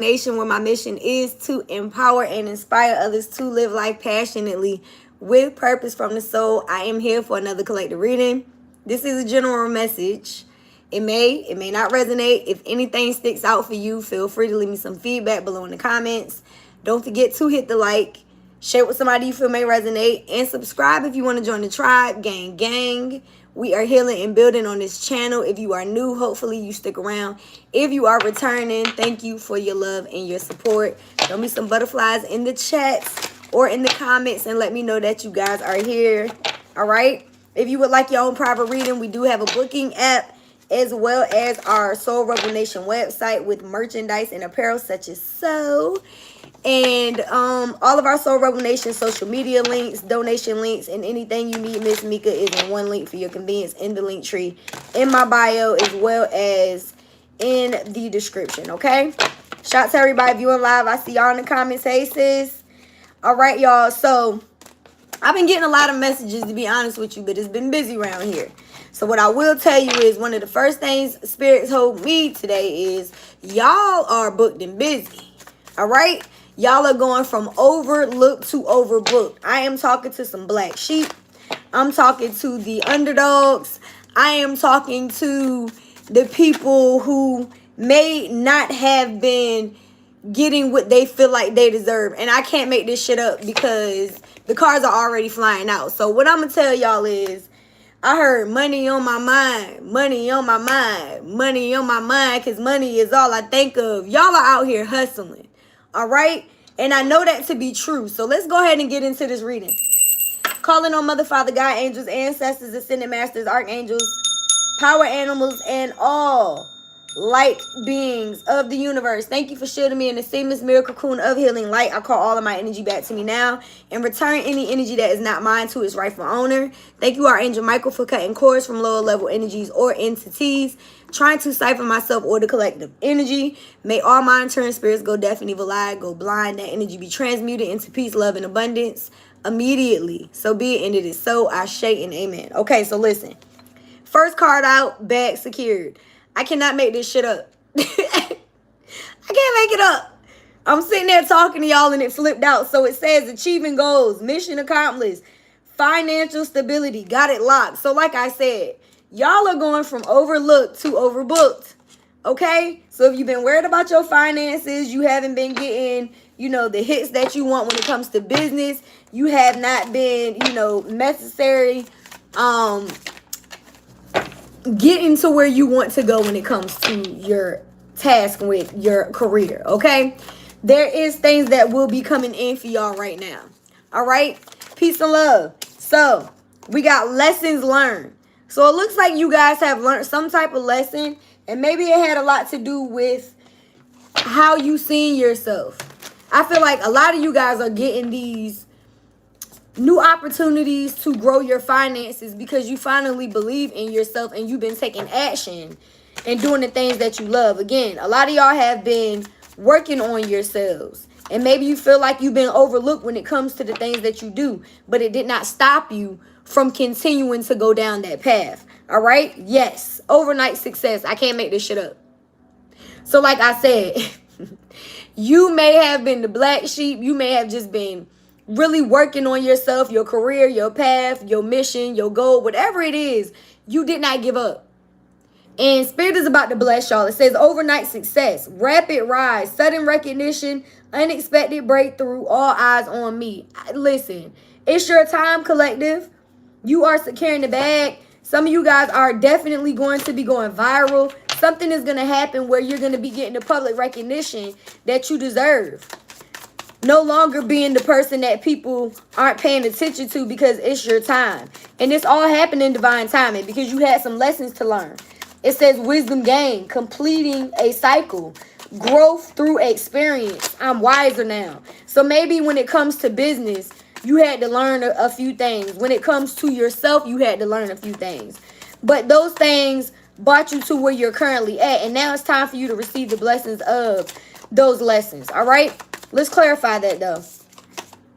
Nation, where my mission is to empower and inspire others to live life passionately with purpose from the soul. I am here for another collective reading. This is a general message. It may not resonate. If anything sticks out for you, feel free to leave me some feedback below in the comments. Don't forget to hit the like, share with somebody you feel may resonate, and subscribe if you want to join the tribe. Gang. We are healing and building on this channel. If you are new, hopefully you stick around. If you are returning, thank you for your love and your support. Throw me some butterflies in the chats or in the comments and let me know that you guys are here. All right. If you would like your own private reading, we do have a booking app, as well as our Soul Rebel Nation website with merchandise and apparel such as so. And all of our Soul Rebel Nation social media links, donation links, and anything you need, Miss Mika, is in one link for your convenience in the link tree in my bio, as well as in the description. Okay, shout out to everybody viewing live. I see y'all in the comments. Hey sis. All right, y'all, so I've been getting a lot of messages, to be honest with you, but it's been busy around here. So what I will tell you is one of the first things spirits told me today is y'all are booked and busy. All right, y'all are going from overlooked to overbooked. I am talking to some black sheep. I'm talking to the underdogs. I am talking to the people who may not have been getting what they feel like they deserve. And I can't make this shit up because the cards are already flying out. So what I'm going to tell y'all is, I heard money on my mind, money on my mind, money on my mind, because money is all I think of. Y'all are out here hustling. All right? And I know that to be true. So let's go ahead and get into this reading. Calling on Mother, Father, God, angels, ancestors, ascended masters, archangels, power animals, and all light beings of the universe. Thank you for shielding me in the seamless miracle cocoon of healing light. I call all of my energy back to me now and return any energy that is not mine to its rightful owner. Thank you, Archangel Michael, for cutting cords from lower level energies or entities trying to siphon myself or the collective energy. May all monitoring spirits go deaf and evil eye, go blind. That energy be transmuted into peace, love, and abundance immediately. So be it, and it is so. Ashe and amen. Okay, so listen. First card out, bag secured. I cannot make this shit up. I can't make it up. I'm sitting there talking to y'all and it flipped out. So it says achieving goals, mission accomplished, financial stability, got it locked. So like I said, y'all are going from overlooked to overbooked. Okay? So if you've been worried about your finances, you haven't been getting, the hits that you want when it comes to business, you have not been, necessary, getting to where you want to go when it comes to your task with your career, okay? There is things that will be coming in for y'all right now, all right? Peace and love. So we got lessons learned. So it looks like you guys have learned some type of lesson, and maybe it had a lot to do with how you seen yourself. I feel like a lot of you guys are getting these new opportunities to grow your finances because you finally believe in yourself and you've been taking action and doing the things that you love. Again, a lot of y'all have been working on yourselves, and maybe you feel like you've been overlooked when it comes to the things that you do, but it did not stop you from continuing to go down that path. All right? Yes, overnight success. I can't make this shit up. So like I said, you may have been the black sheep. You may have just been really working on yourself, your career, your path, your mission, your goal, whatever it is, you did not give up. And Spirit is about to bless y'all. It says overnight success, rapid rise, sudden recognition, unexpected breakthrough, all eyes on me. Listen, it's your time, collective. You are securing the bag. Some of you guys are definitely going to be going viral. Something is going to happen where you're going to be getting the public recognition that you deserve. No longer being the person that people aren't paying attention to because it's your time. And this all happened in divine timing because you had some lessons to learn. It says wisdom gained, completing a cycle, growth through experience. I'm wiser now. So maybe when it comes to business, you had to learn a few things. When it comes to yourself, you had to learn a few things. But those things brought you to where you're currently at. And now it's time for you to receive the blessings of those lessons. All right? Let's clarify that, though.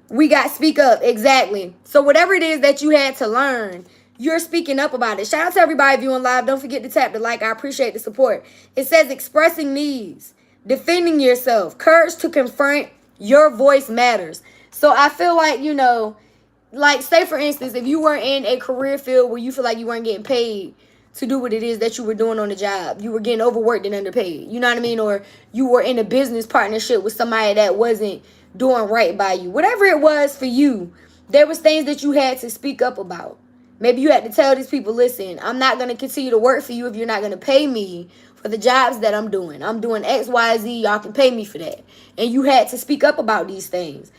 We got speak up. Exactly. So whatever it is that you had to learn, you're speaking up about it. Shout out to everybody viewing live. Don't forget to tap the like. I appreciate the support. It says expressing needs, defending yourself, courage to confront, your voice matters. So I feel like, you know, like say for instance, if you were in a career field where you feel like you weren't getting paid to do what it is that you were doing on the job, you were getting overworked and underpaid, you know what I mean? Or you were in a business partnership with somebody that wasn't doing right by you. Whatever it was for you, there was things that you had to speak up about. Maybe you had to tell these people, listen, I'm not going to continue to work for you if you're not going to pay me for the jobs that I'm doing. I'm doing X, Y, Z. Y'all can pay me for that. And you had to speak up about these things.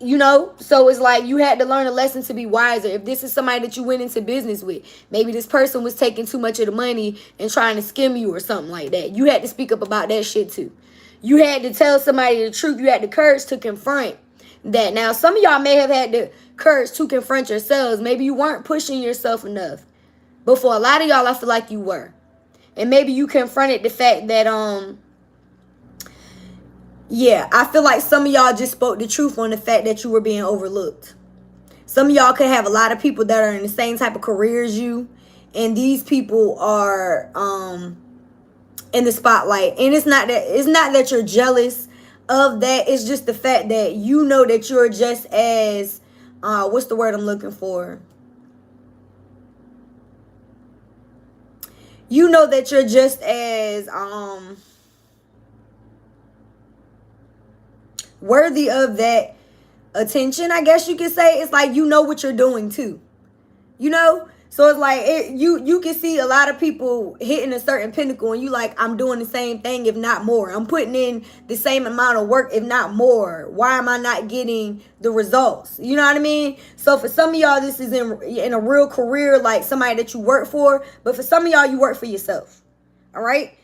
You know, so it's like you had to learn a lesson to be wiser. If this is somebody that you went into business with, maybe this person was taking too much of the money and trying to skim you or something like that. You had to speak up about that shit too. You had to tell somebody the truth. You had the courage to confront that. Now, some of y'all may have had the courage to confront yourselves. Maybe you weren't pushing yourself enough. But for a lot of y'all, I feel like you were. And maybe you confronted the fact that, yeah, I feel like some of y'all just spoke the truth on the fact that you were being overlooked. Some of y'all could have a lot of people that are in the same type of career as you, and these people are in the spotlight. And it's not that you're jealous of that. It's just the fact that you know that you're just as what's the word I'm looking for? You know that you're just as worthy of that attention, I guess you could say. It's like you know what you're doing too, you know. So it's like you can see a lot of people hitting a certain pinnacle, and you like, I'm doing the same thing, if not more. I'm putting in the same amount of work, if not more. Why am I not getting the results? You know what I mean? So for some of y'all, this is in a real career, like somebody that you work for. But for some of y'all, you work for yourself. All right.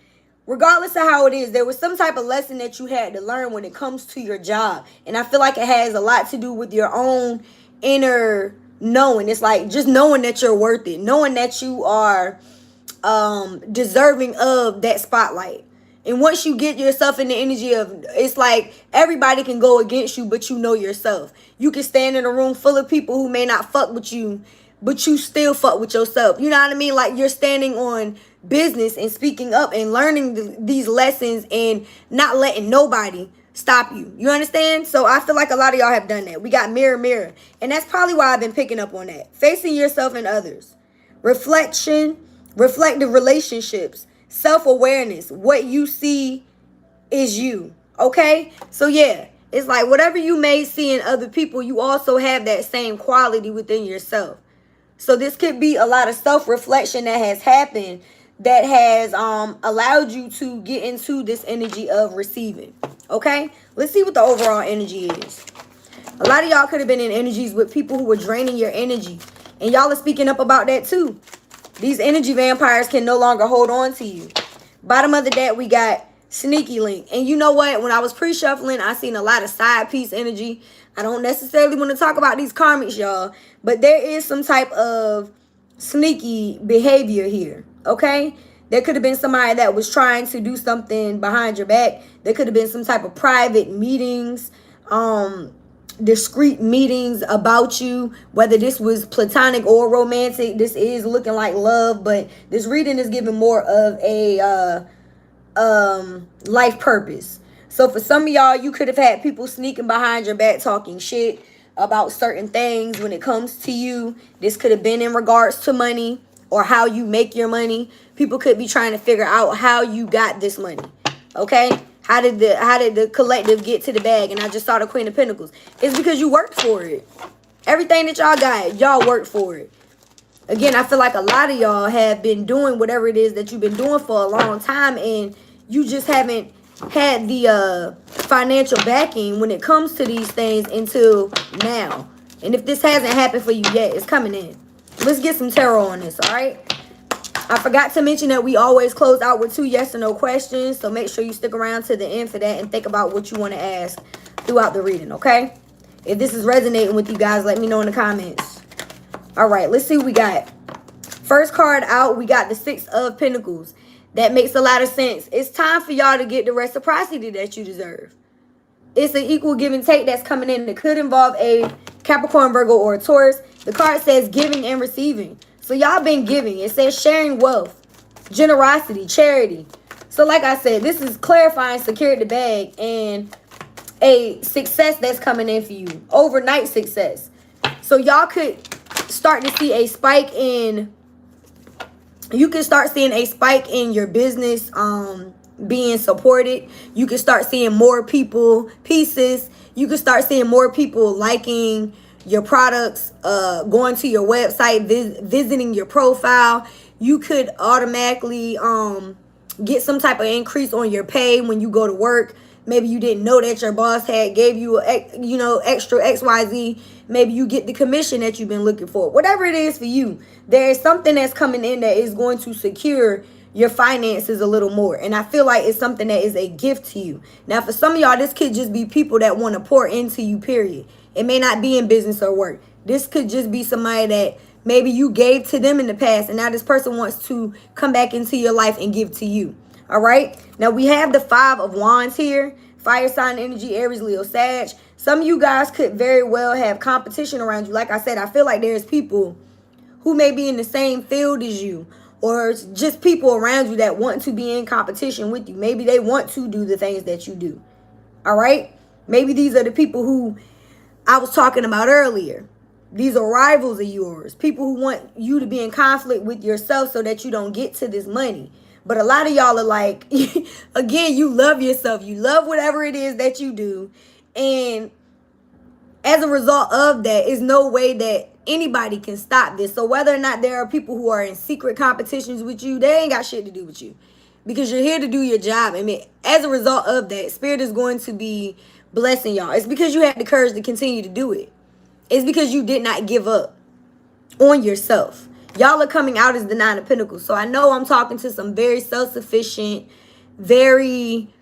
Regardless of how it is, there was some type of lesson that you had to learn when it comes to your job. And I feel like it has a lot to do with your own inner knowing. It's like just knowing that you're worth it, knowing that you are deserving of that spotlight. And once you get yourself in the energy of, it's like everybody can go against you, but you know yourself. You can stand in a room full of people who may not fuck with you, but you still fuck with yourself. You know what I mean? Like you're standing on business and speaking up and learning these lessons and not letting nobody stop you. You understand? So I feel like a lot of y'all have done that. We got mirror, mirror. And that's probably why I've been picking up on that. Facing yourself and others. Reflection, reflective relationships, self-awareness. What you see is you. Okay? So yeah, it's like whatever you may see in other people, you also have that same quality within yourself. So this could be a lot of self-reflection that has happened that has allowed you to get into this energy of receiving. Okay? Let's see what the overall energy is. A lot of y'all could have been in energies with people who were draining your energy. And y'all are speaking up about that too. These energy vampires can no longer hold on to you. Bottom of the deck, we got sneaky link. And you know what? When I was pre-shuffling, I seen a lot of side piece energy. I don't necessarily want to talk about these karmics, y'all. But there is some type of sneaky behavior here. Okay? There could have been somebody that was trying to do something behind your back. There could have been some type of private meetings, discreet meetings about you, whether this was platonic or romantic. This is looking like love, but this reading is giving more of a life purpose. So for some of y'all, you could have had people sneaking behind your back talking shit about certain things when it comes to you. This could have been in regards to money or how you make your money. People could be trying to figure out how you got this money. Okay? How did the collective get to the bag? And I just saw the Queen of Pentacles. It's because you worked for it. Everything that y'all got, y'all worked for it. Again, I feel like a lot of y'all have been doing whatever it is that you've been doing for a long time, and you just haven't had the financial backing when it comes to these things until now. And if this hasn't happened for you yet, it's coming in. Let's get some tarot on this, all right? I forgot to mention that we always close out with 2 yes or no questions. So make sure you stick around to the end for that and think about what you want to ask throughout the reading, okay? If this is resonating with you guys, let me know in the comments. All right, let's see what we got. First card out, we got the 6 of Pentacles. That makes a lot of sense. It's time for y'all to get the reciprocity that you deserve. It's an equal give and take that's coming in. It could involve a Capricorn, Virgo, or a Taurus. The card says giving and receiving. So y'all been giving. It says sharing wealth, generosity, charity. So like I said, this is clarifying secured the bag and a success that's coming in for you. Overnight success. So y'all could start to see a spike in, you can start seeing a spike in your business being supported. You can start seeing more people pieces. You can start seeing more people liking your products, going to your website, visiting your profile. You could automatically get some type of increase on your pay when you go to work. Maybe you didn't know that your boss had gave you extra XYZ. Maybe you get the commission that you've been looking for. Whatever it is for you, there is something that's coming in that is going to secure your finances a little more. And I feel like it's something that is a gift to you. Now, for some of y'all, this could just be people that want to pour into you, period. It may not be in business or work. This could just be somebody that maybe you gave to them in the past, and now this person wants to come back into your life and give to you. All right. Now we have the 5 of Wands here. Fire sign energy, Aries, Leo, Sag. Some of you guys could very well have competition around you. Like I said, I feel like there's people who may be in the same field as you, or just people around you that want to be in competition with you. Maybe they want to do the things that you do. All right. Maybe these are the people who I was talking about earlier. These are rivals of yours. People who want you to be in conflict with yourself so that you don't get to this money. But a lot of y'all are like, again, you love yourself. You love whatever it is that you do. And as a result of that, is no way that anybody can stop this. So whether or not there are people who are in secret competitions with you, they ain't got shit to do with you. Because you're here to do your job. I mean, as a result of that, Spirit is going to be blessing y'all. It's because you had the courage to continue to do it. It's because you did not give up on yourself. Y'all are coming out as the 9 of Pentacles. So I know I'm talking to some very self-sufficient, very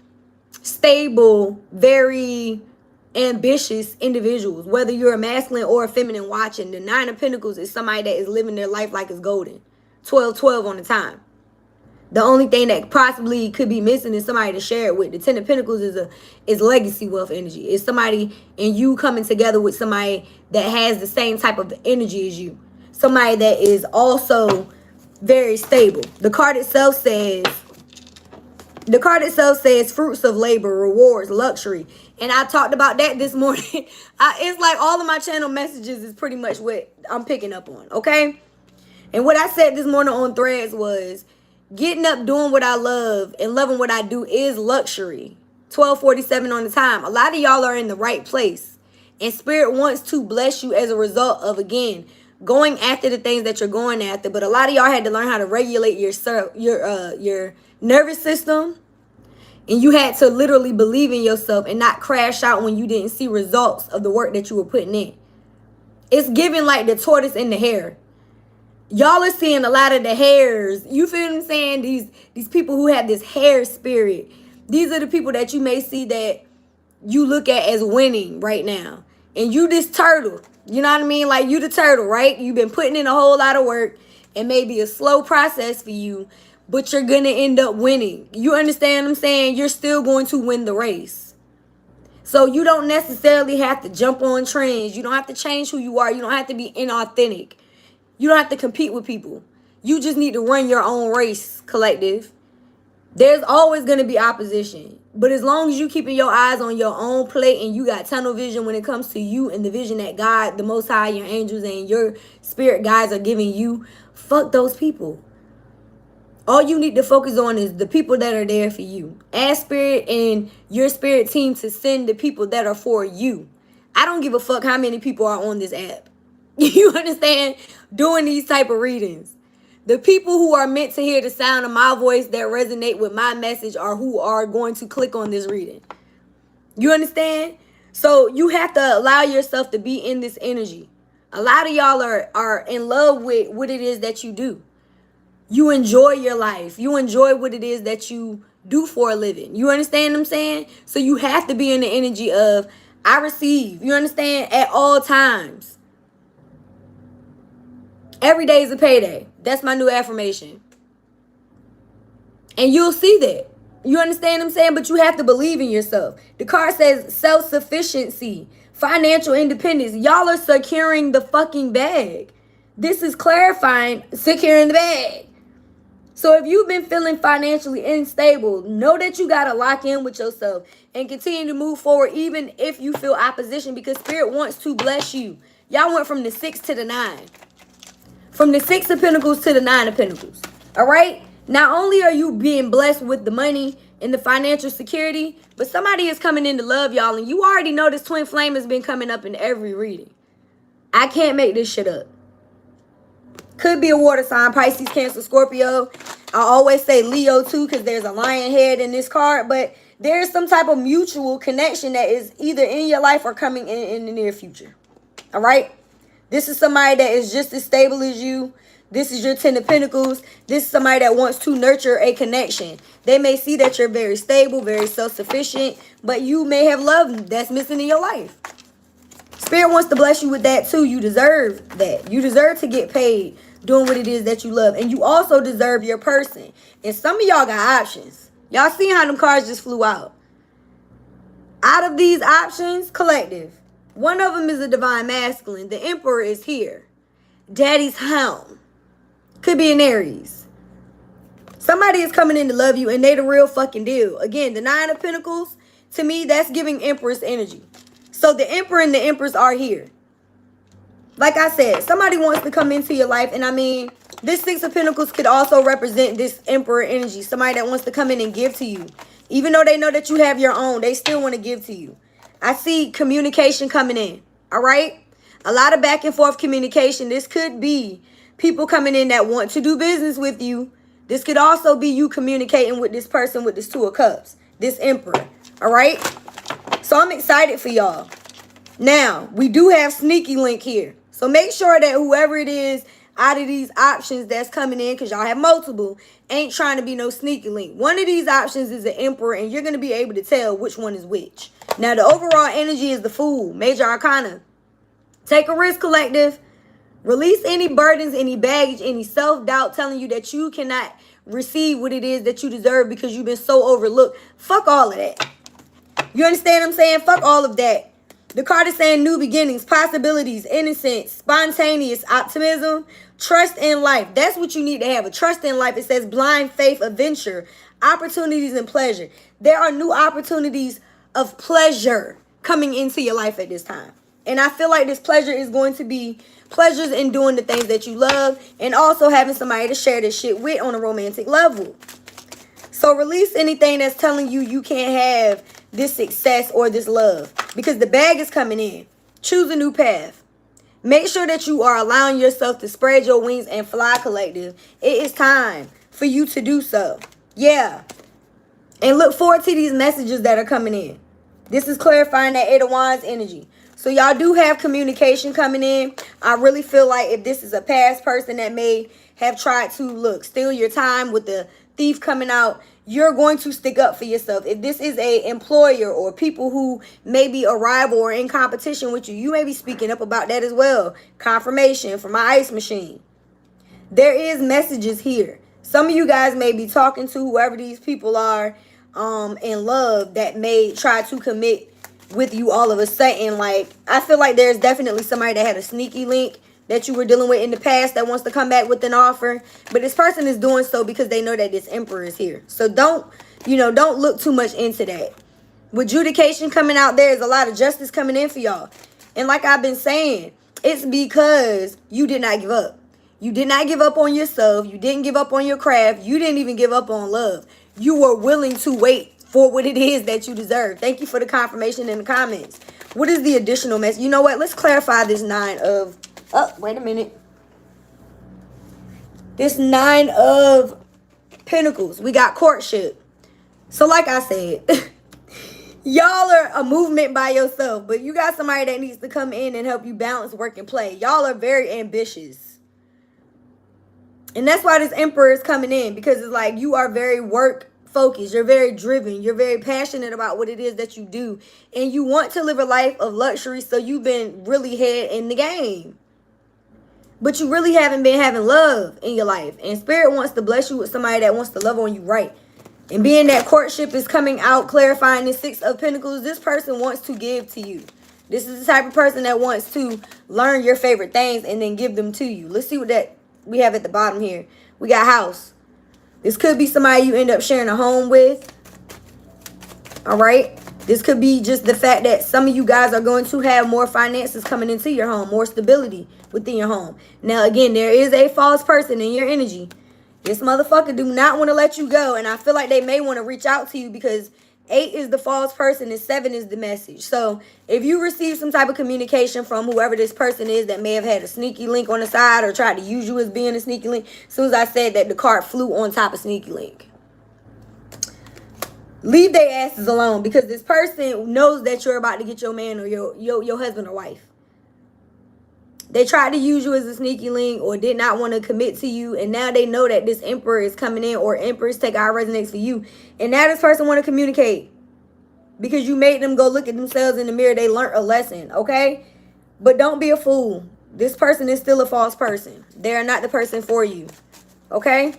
stable, very ambitious individuals. Whether you're a masculine or a feminine watching, the 9 of Pentacles is somebody that is living their life like it's golden. 12-12 on the time. The only thing that possibly could be missing is somebody to share it with. The 10 of Pentacles is legacy wealth energy. It's somebody and you coming together with somebody that has the same type of energy as you. Somebody that is also very stable. The card itself says fruits of labor, rewards, luxury. And I talked about that this morning. It's like all of my channel messages is pretty much what I'm picking up on, okay? And what I said this morning on Threads was, getting up, doing what I love, and loving what I do is luxury. 12:47 on the time. A lot of y'all are in the right place. And Spirit wants to bless you as a result of, again, going after the things that you're going after. But a lot of y'all had to learn how to regulate your nervous system. And you had to literally believe in yourself and not crash out when you didn't see results of the work that you were putting in. It's giving like the tortoise and the hare. Y'all are seeing a lot of the hares. You feel what I'm saying? These people who have this hare spirit. These are the people that you may see that you look at as winning right now. And you this turtle. You know what I mean? Like you the turtle, right? You've been putting in a whole lot of work. It may be a slow process for you, but you're going to end up winning. You understand what I'm saying? You're still going to win the race. So you don't necessarily have to jump on trends. You don't have to change who you are. You don't have to be inauthentic. You don't have to compete with people. You just need to run your own race, collective. There's always going to be opposition. But as long as you keeping your eyes on your own plate and you got tunnel vision when it comes to you and the vision that God, the Most High, your angels, and your spirit guides are giving you, fuck those people. All you need to focus on is the people that are there for you. Ask Spirit and your spirit team to send the people that are for you. I don't give a fuck how many people are on this app. You understand? Doing these type of readings. The people who are meant to hear the sound of my voice that resonate with my message are who are going to click on this reading. You understand? So you have to allow yourself to be in this energy. A lot of y'all are in love with what it is that you do. You enjoy your life. You enjoy what it is that you do for a living. You understand what I'm saying? So you have to be in the energy of, I receive. You understand? At all times. Every day is a payday. That's my new affirmation. And you'll see that. You understand what I'm saying? But you have to believe in yourself. The card says self-sufficiency, financial independence. Y'all are securing the fucking bag. This is clarifying securing the bag. So if you've been feeling financially unstable, know that you got to lock in with yourself and continue to move forward even if you feel opposition, because Spirit wants to bless you. Y'all went from the 6 to the 9. From the 6 of Pentacles to the 9 of Pentacles. All right? Not only are you being blessed with the money and the financial security, but somebody is coming in to love y'all. And you already know this twin flame has been coming up in every reading. I can't make this shit up. Could be a water sign, Pisces, Cancer, Scorpio. I always say Leo too, because there's a lion head in this card. But there's some type of mutual connection that is either in your life or coming in the near future. All right? This is somebody that is just as stable as you. This is your 10 of Pentacles. This is somebody that wants to nurture a connection. They may see that you're very stable, very self-sufficient, but you may have love that's missing in your life. Spirit wants to bless you with that too. You deserve that. You deserve to get paid doing what it is that you love. And you also deserve your person. And some of y'all got options. Y'all seen how them cards just flew out. Out of these options, collective, one of them is a divine masculine. The Emperor is here. Daddy's helm. Could be an Aries. Somebody is coming in to love you, and they the real fucking deal. Again, the 9 of Pentacles, to me, that's giving Empress energy. So the Emperor and the Empress are here. Like I said, somebody wants to come into your life. And I mean, this 6 of Pentacles could also represent this Emperor energy. Somebody that wants to come in and give to you. Even though they know that you have your own, they still want to give to you. I see communication coming in. All right? A lot of back and forth communication. This could be people coming in that want to do business with you. This could also be you communicating with this person with this 2 of Cups. This Emperor. All right? So I'm excited for y'all. Now, we do have sneaky link here. So make sure that whoever it is out of these options that's coming in, because y'all have multiple, ain't trying to be no sneaky link. One of these options is the Emperor, and you're going to be able to tell which one is which. Now, the overall energy is the Fool, Major Arcana. Take a risk, collective. Release any burdens, any baggage, any self-doubt telling you that you cannot receive what it is that you deserve because you've been so overlooked. Fuck all of that. You understand what I'm saying? Fuck all of that. The card is saying new beginnings, possibilities, innocence, spontaneous optimism, trust in life. That's what you need to have, a trust in life. It says blind faith, adventure, opportunities, and pleasure. There are new opportunities of pleasure coming into your life at this time. And I feel like this pleasure is going to be pleasures in doing the things that you love and also having somebody to share this shit with on a romantic level. So release anything that's telling you you can't have this success or this love, because the bag is coming in. Choose a new path. Make sure that you are allowing yourself to spread your wings and fly, collective. It is time for you to do so. Yeah. And look forward to these messages that are coming in. This is clarifying that 8 of Wands energy. So y'all do have communication coming in. I really feel like if this is a past person that may have tried to, steal your time with the Thief coming out, you're going to stick up for yourself. If this is a employer or people who may be a rival or in competition with you, you may be speaking up about that as well. Confirmation from my ice machine. There is messages here. Some of you guys may be talking to whoever these people are in love that may try to commit with you all of a sudden. Like, I feel like there's definitely somebody that had a sneaky link that you were dealing with in the past that wants to come back with an offer. But this person is doing so because they know that this Emperor is here. So don't look too much into that. With adjudication coming out, there is a lot of justice coming in for y'all. And like I've been saying, it's because you did not give up. You did not give up on yourself. You didn't give up on your craft. You didn't even give up on love. You were willing to wait for what it is that you deserve. Thank you for the confirmation in the comments. What is the additional message? You know what? Let's clarify this 9 of... Oh, wait a minute. This 9 of Pentacles. We got courtship. So like I said, y'all are a movement by yourself, but you got somebody that needs to come in and help you balance work and play. Y'all are very ambitious. And that's why this Emperor is coming in, because it's like you are very work focused. You're very driven. You're very passionate about what it is that you do. And you want to live a life of luxury, so you've been really head in the game. But you really haven't been having love in your life. And Spirit wants to bless you with somebody that wants to love on you right. And being that courtship is coming out, clarifying the 6 of Pentacles, this person wants to give to you. This is the type of person that wants to learn your favorite things and then give them to you. Let's see what that we have at the bottom here. We got house. This could be somebody you end up sharing a home with. All right. This could be just the fact that some of you guys are going to have more finances coming into your home, more stability within your home. Now, again, there is a false person in your energy. This motherfucker do not want to let you go. And I feel like they may want to reach out to you because 8 is the false person and 7 is the message. So if you receive some type of communication from whoever this person is that may have had a sneaky link on the side or tried to use you as being a sneaky link, as soon as I said that, the card flew on top of sneaky link. Leave their asses alone because this person knows that you're about to get your man or your husband or wife. They tried to use you as a sneaky link or did not want to commit to you. And now they know that this emperor is coming in or empress, take our resonates for you. And now this person want to communicate because you made them go look at themselves in the mirror. They learned a lesson, okay? But don't be a fool. This person is still a false person. They are not the person for you, okay?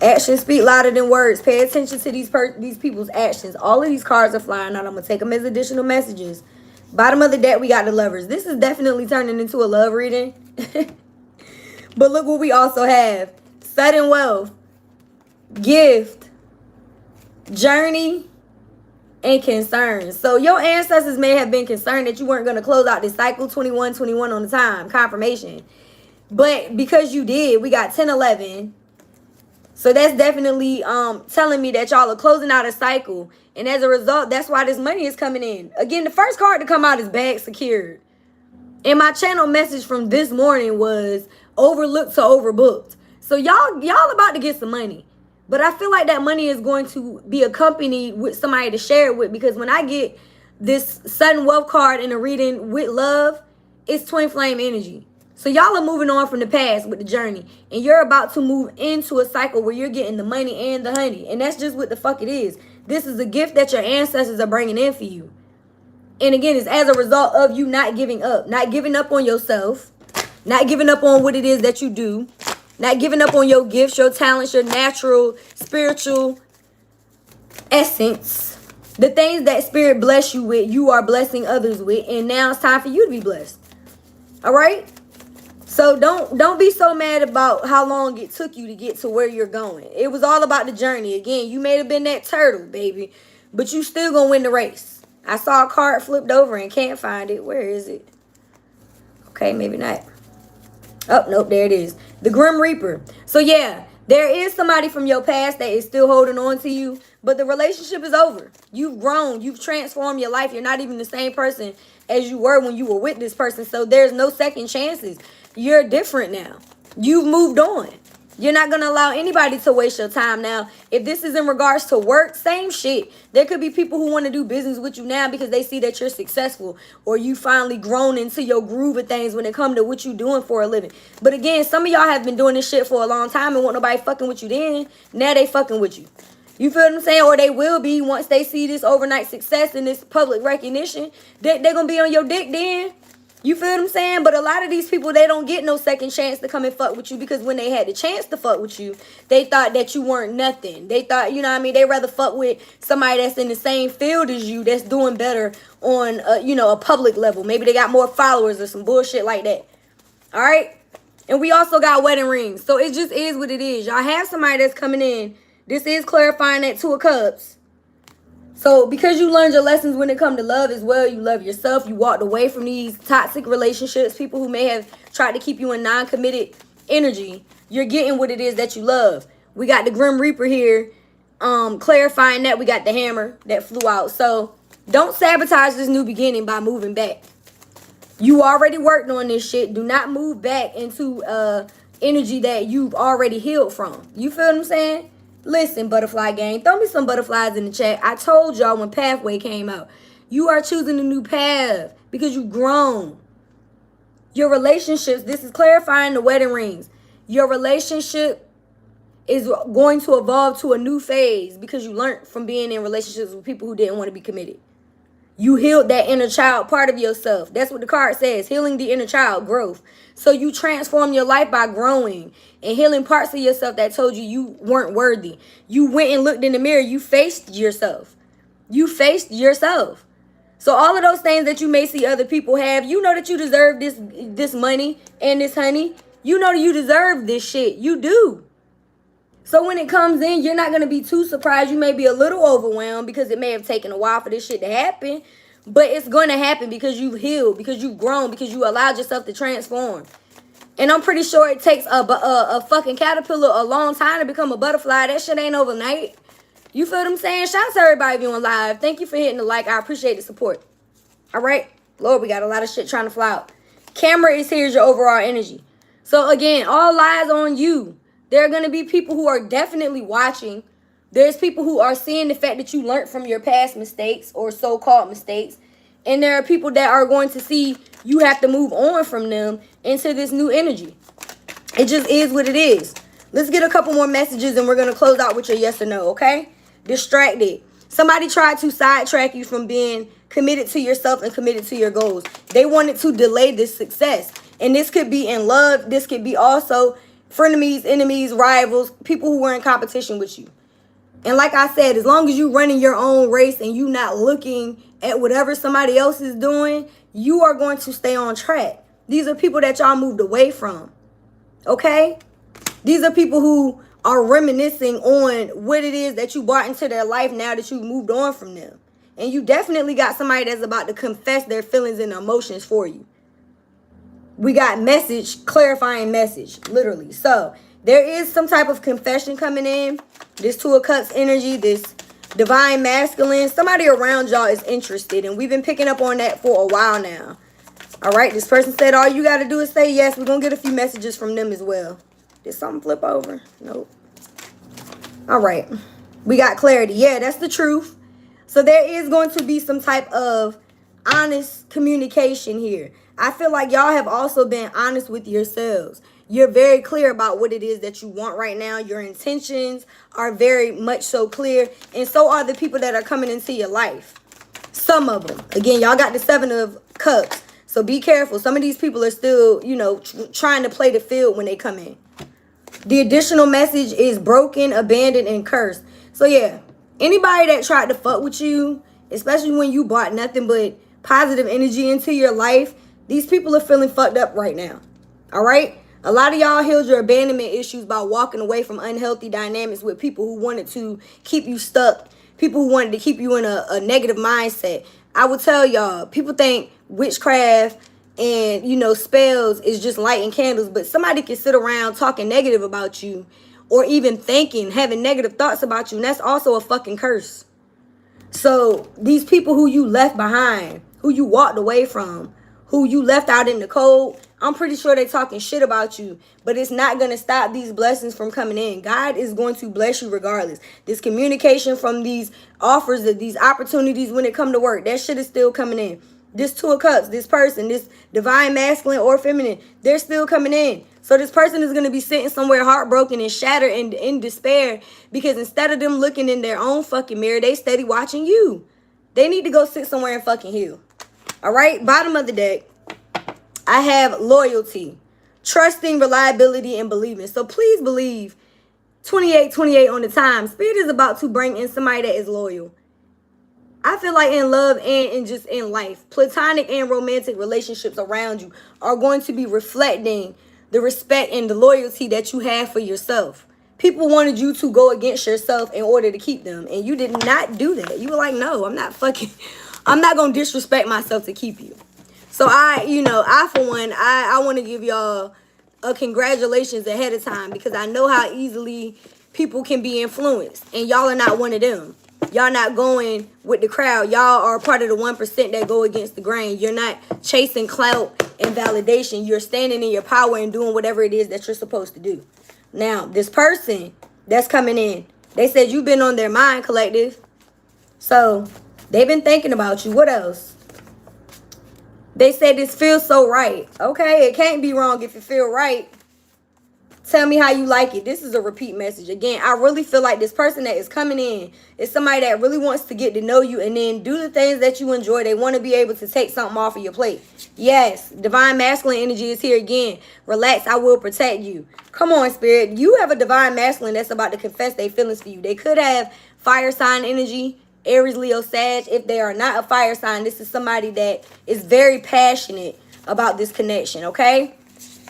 Actions speak louder than words. Pay attention to these people's actions. All of these cards are flying out. I'm going to take them as additional messages. Bottom of the deck, we got the Lovers. This is definitely turning into a love reading. But look what we also have. Sudden wealth, gift, journey, and concerns. So your ancestors may have been concerned that you weren't going to close out this cycle 21 on the time. Confirmation. But because you did, we got 10-11. So that's definitely telling me that y'all are closing out a cycle. And as a result, that's why this money is coming in. Again, the first card to come out is bag secured. And my channel message from this morning was overlooked to overbooked. So y'all about to get some money. But I feel like that money is going to be accompanied with somebody to share it with. Because when I get this sudden wealth card in a reading with love, it's twin flame energy. So y'all are moving on from the past with the journey. And you're about to move into a cycle where you're getting the money and the honey. And that's just what the fuck it is. This is a gift that your ancestors are bringing in for you. And again, it's as a result of you not giving up. Not giving up on yourself. Not giving up on what it is that you do. Not giving up on your gifts, your talents, your natural, spiritual essence. The things that spirit bless you with, you are blessing others with. And now it's time for you to be blessed. All right? So don't be so mad about how long it took you to get to where you're going. It was all about the journey. Again, you may have been that turtle, baby, but you still gonna win the race. I saw a card flipped over and can't find it. Where is it? Okay, maybe not. Oh, nope, there it is. The Grim Reaper. So yeah, there is somebody from your past that is still holding on to you, but the relationship is over. You've grown. You've transformed your life. You're not even the same person as you were when you were with this person. So there's no second chances. You're different now. You've moved on. You're not going to allow anybody to waste your time now. If this is in regards to work, same shit. There could be people who want to do business with you now because they see that you're successful or you finally grown into your groove of things when it comes to what you're doing for a living. But again, some of y'all have been doing this shit for a long time and want nobody fucking with you then. Now they fucking with you. You feel what I'm saying? Or they will be once they see this overnight success and this public recognition. They're going to be on your dick then. You feel what I'm saying? But a lot of these people, they don't get no second chance to come and fuck with you because when they had the chance to fuck with you, they thought that you weren't nothing. They thought, you know what I mean? They rather fuck with somebody that's in the same field as you that's doing better on, a public level. Maybe they got more followers or some bullshit like that. All right? And we also got wedding rings. So it just is what it is. Y'all have somebody that's coming in. This is clarifying that 2 of Cups. So because you learned your lessons when it comes to love as well, you love yourself, you walked away from these toxic relationships, people who may have tried to keep you in non-committed energy, you're getting what it is that you love. We got the Grim Reaper here, clarifying that. We got the hammer that flew out. So don't sabotage this new beginning by moving back. You already worked on this shit. Do not move back into energy that you've already healed from. You feel what I'm saying? Listen, butterfly gang, throw me some butterflies in the chat. I told y'all when Pathway came out, you are choosing a new path because you've grown. Your relationships, this is clarifying the wedding rings. Your relationship is going to evolve to a new phase because you learned from being in relationships with people who didn't want to be committed. You healed that inner child part of yourself. That's what the card says, healing the inner child, growth. So you transform your life by growing and healing parts of yourself that told you weren't worthy. You went and looked in the mirror. You faced yourself. You faced yourself. So all of those things that you may see other people have, you know that you deserve this money and this honey. You know that you deserve this shit. You do. So when it comes in, you're not going to be too surprised. You may be a little overwhelmed because it may have taken a while for this shit to happen. But it's going to happen because you've healed, because you've grown, because you allowed yourself to transform. And I'm pretty sure it takes a fucking caterpillar a long time to become a butterfly. That shit ain't overnight. You feel what I'm saying? Shout out to everybody viewing live. Thank you for hitting the like. I appreciate the support. All right? Lord, we got a lot of shit trying to fly out. Camera is here's your overall energy. So again, all lies on you. There are going to be people who are definitely watching. There's people who are seeing the fact that you learned from your past mistakes or so-called mistakes. And there are people that are going to see you have to move on from them into this new energy. It just is what it is. Let's get a couple more messages and we're going to close out with your yes or no, okay? Distracted. Somebody tried to sidetrack you from being committed to yourself and committed to your goals. They wanted to delay this success. And this could be in love. This could be also frenemies, enemies, rivals, people who were in competition with you. And like I said, as long as you running your own race and you not looking at whatever somebody else is doing, you are going to stay on track. These are people that y'all moved away from. Okay? These are people who are reminiscing on what it is that you brought into their life now that you moved on from them. And you definitely got somebody that's about to confess their feelings and emotions for you. We got message, clarifying message, literally. So there is some type of confession coming in. This Two of Cups energy, this divine masculine. Somebody around y'all is interested. And we've been picking up on that for a while now. All right. This person said all you got to do is say yes. We're going to get a few messages from them as well. Did something flip over? Nope. All right. We got clarity. Yeah, that's the truth. So there is going to be some type of honest communication here. I feel like y'all have also been honest with yourselves. You're very clear about what it is that you want right now. Your intentions are very much so clear. And so are the people that are coming into your life. Some of them. Again, y'all got the Seven of Cups. So be careful. Some of these people are still, you know, trying to play the field when they come in. The additional message is broken, abandoned, and cursed. So yeah, anybody that tried to fuck with you, especially when you brought nothing but positive energy into your life, these people are feeling fucked up right now. All right? A lot of y'all healed your abandonment issues by walking away from unhealthy dynamics with people who wanted to keep you stuck. People who wanted to keep you in a negative mindset. I will tell y'all, people think witchcraft and, you know, spells is just lighting candles. But somebody can sit around talking negative about you or even thinking, having negative thoughts about you. And that's also a fucking curse. So these people who you left behind, who you walked away from, who you left out in the cold, I'm pretty sure they're talking shit about you, but it's not going to stop these blessings from coming in. God is going to bless you regardless. This communication from these offers, these opportunities when it come to work, that shit is still coming in. This Two of Cups, this person, this divine masculine or feminine, they're still coming in. So this person is going to be sitting somewhere heartbroken and shattered and in despair because instead of them looking in their own fucking mirror, they steady watching you. They need to go sit somewhere and fucking heal. All right, bottom of the deck, I have loyalty, trusting, reliability, and believing. So please believe 28 on the time. Spirit is about to bring in somebody that is loyal. I feel like in love and just in life, platonic and romantic relationships around you are going to be reflecting the respect and the loyalty that you have for yourself. People wanted you to go against yourself in order to keep them. And you did not do that. You were like, no, I'm not going to disrespect myself to keep you. So I for one, I want to give y'all a congratulations ahead of time because I know how easily people can be influenced. And y'all are not one of them. Y'all not going with the crowd. Y'all are part of the 1% that go against the grain. You're not chasing clout and validation. You're standing in your power and doing whatever it is that you're supposed to do. Now, this person that's coming in, they said you've been on their mind, collective. So they've been thinking about you. What else? They said this feels so right. Okay, it can't be wrong if it feel right. Tell me how you like it. This is a repeat message. Again, I really feel like this person that is coming in is somebody that really wants to get to know you and then do the things that you enjoy. They want to be able to take something off of your plate. Yes, divine masculine energy is here again. Relax, I will protect you. Come on, spirit. You have a divine masculine that's about to confess their feelings for you. They could have fire sign energy, Aries, Leo, Sag. If they are not a fire sign, this is somebody that is very passionate about this connection, okay?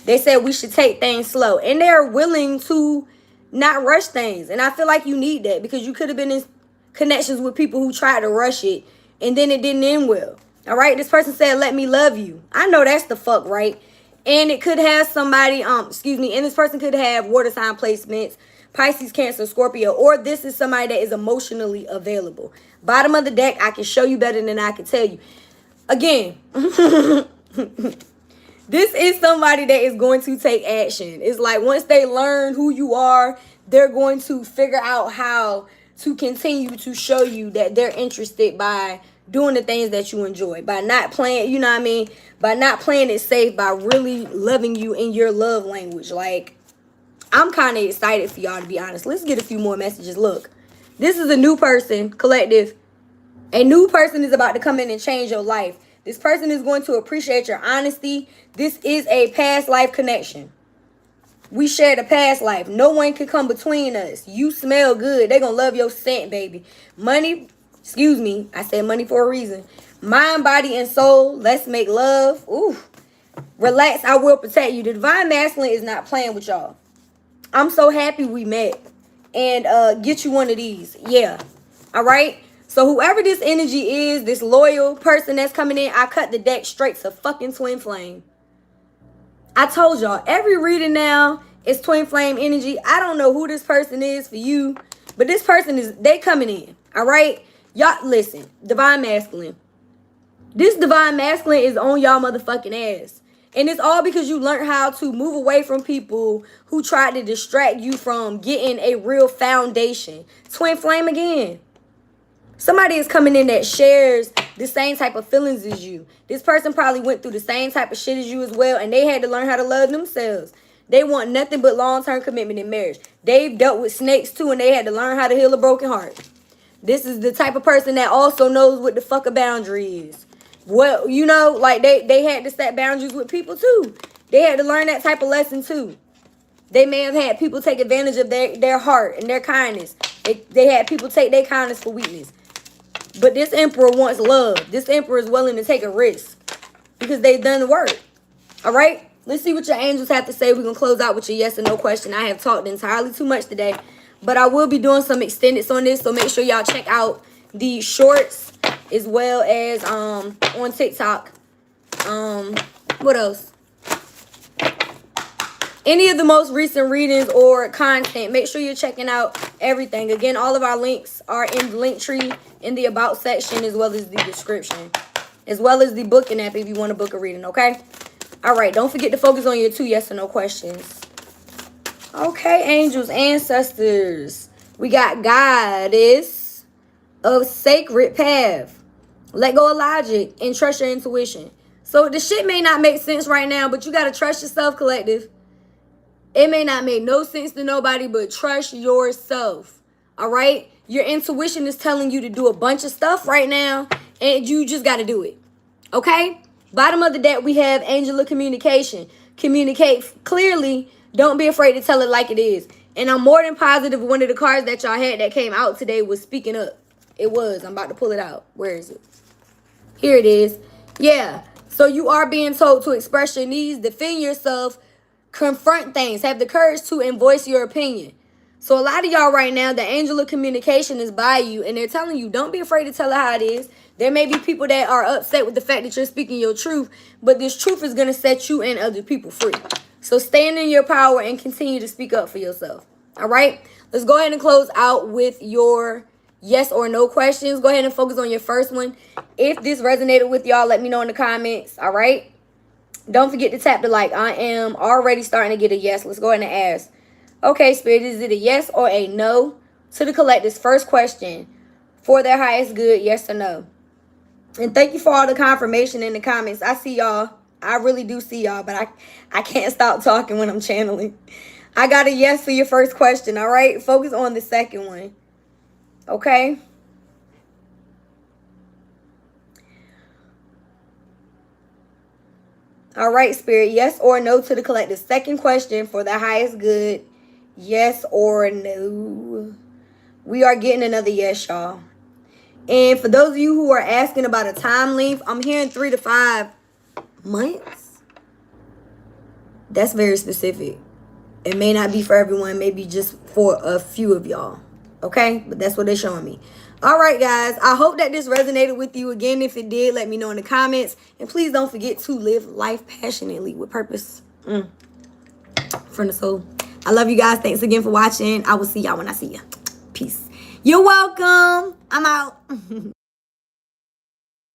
They said we should take things slow. And they're willing to not rush things. And I feel like you need that because you could have been in connections with people who tried to rush it and then it didn't end well. All right, this person said, let me love you. I know that's the fuck right. And it could have somebody, and this person could have water sign placements, Pisces, Cancer, Scorpio, or this is somebody that is emotionally available. Bottom of the deck, I can show you better than I can tell you. Again, this is somebody that is going to take action. It's like once they learn who you are, they're going to figure out how to continue to show you that they're interested by doing the things that you enjoy, by not playing, you know what I mean? By not playing it safe, by really loving you in your love language. Like, I'm kind of excited for y'all, to be honest. Let's get a few more messages. Look, this is a new person, collective. A new person is about to come in and change your life. This person is going to appreciate your honesty. This is a past life connection. We shared a past life. No one can come between us. You smell good. They're going to love your scent, baby. Money, I said money for a reason. Mind, body, and soul. Let's make love. Ooh. Relax, I will protect you. The divine masculine is not playing with y'all. I'm so happy we met. And get you one of these. Yeah. All right. So whoever this energy is, this loyal person that's coming in, I cut the deck straight to fucking twin flame. I told y'all, every reading now is twin flame energy. I don't know who this person is for you, but this person they coming in. All right. Y'all listen, divine masculine. This divine masculine is on y'all motherfucking ass. And it's all because you learned how to move away from people who tried to distract you from getting a real foundation. Twin flame again. Somebody is coming in that shares the same type of feelings as you. This person probably went through the same type of shit as you as well, and they had to learn how to love themselves. They want nothing but long-term commitment in marriage. They've dealt with snakes too, and they had to learn how to heal a broken heart. This is the type of person that also knows what the fuck a boundary is. Well, you know, like they had to set boundaries with people too. They had to learn that type of lesson too. They may have had people take advantage of their heart and their kindness. They had people take their kindness for weakness. But this emperor wants love. This emperor is willing to take a risk because they've done the work. All right? Let's see what your angels have to say. We're going to close out with your yes or no question. I have talked entirely too much today, but I will be doing some extendeds on this, so make sure y'all check out the shorts as well as on TikTok. What else? Any of the most recent readings or content, make sure you're checking out everything. Again, all of our links are in the link tree in the about section as well as the description, as well as the booking app if you want to book a reading, okay? All right, don't forget to focus on your 2 yes or no questions. Okay, angels, ancestors. We got goddess of sacred path. Let go of logic and trust your intuition. So the shit may not make sense right now, but you got to trust yourself, collective. It may not make no sense to nobody, but trust yourself. All right? Your intuition is telling you to do a bunch of stuff right now, and you just got to do it. Okay? Bottom of the deck, we have angel of communication. Communicate clearly. Don't be afraid to tell it like it is. And I'm more than positive one of the cards that y'all had that came out today was speaking up. It was. I'm about to pull it out. Where is it? Here it is. Yeah. So you are being told to express your needs, defend yourself, confront things, have the courage to and voice your opinion. So a lot of y'all right now, the angel of communication is by you, and they're telling you, don't be afraid to tell it how it is. There may be people that are upset with the fact that you're speaking your truth, but this truth is going to set you and other people free. So stand in your power and continue to speak up for yourself. All right? Let's go ahead and close out with your yes or no questions. Go ahead and focus on your first one. If this resonated with y'all, let me know in the comments. All right? Don't forget to tap the like. I am already starting to get a yes. Let's go ahead and ask. Okay, Spirit, is it a yes or a no to the collective's first question for their highest good, yes or no? And thank you for all the confirmation in the comments. I see y'all. I really do see y'all, but I can't stop talking when I'm channeling. I got a yes for your first question, all right? Focus on the second one, okay? All right, Spirit, yes or no to the collective. Second question for the highest good, yes or no. We are getting another yes, y'all. And for those of you who are asking about a time length, I'm hearing 3 to 5 months. That's very specific. It may not be for everyone, maybe just for a few of y'all. Okay? But that's what they're showing me. All right, guys. I hope that this resonated with you. Again, if it did, let me know in the comments. And please don't forget to live life passionately with purpose. From the soul. I love you guys. Thanks again for watching. I will see y'all when I see you. Peace. You're welcome. I'm out.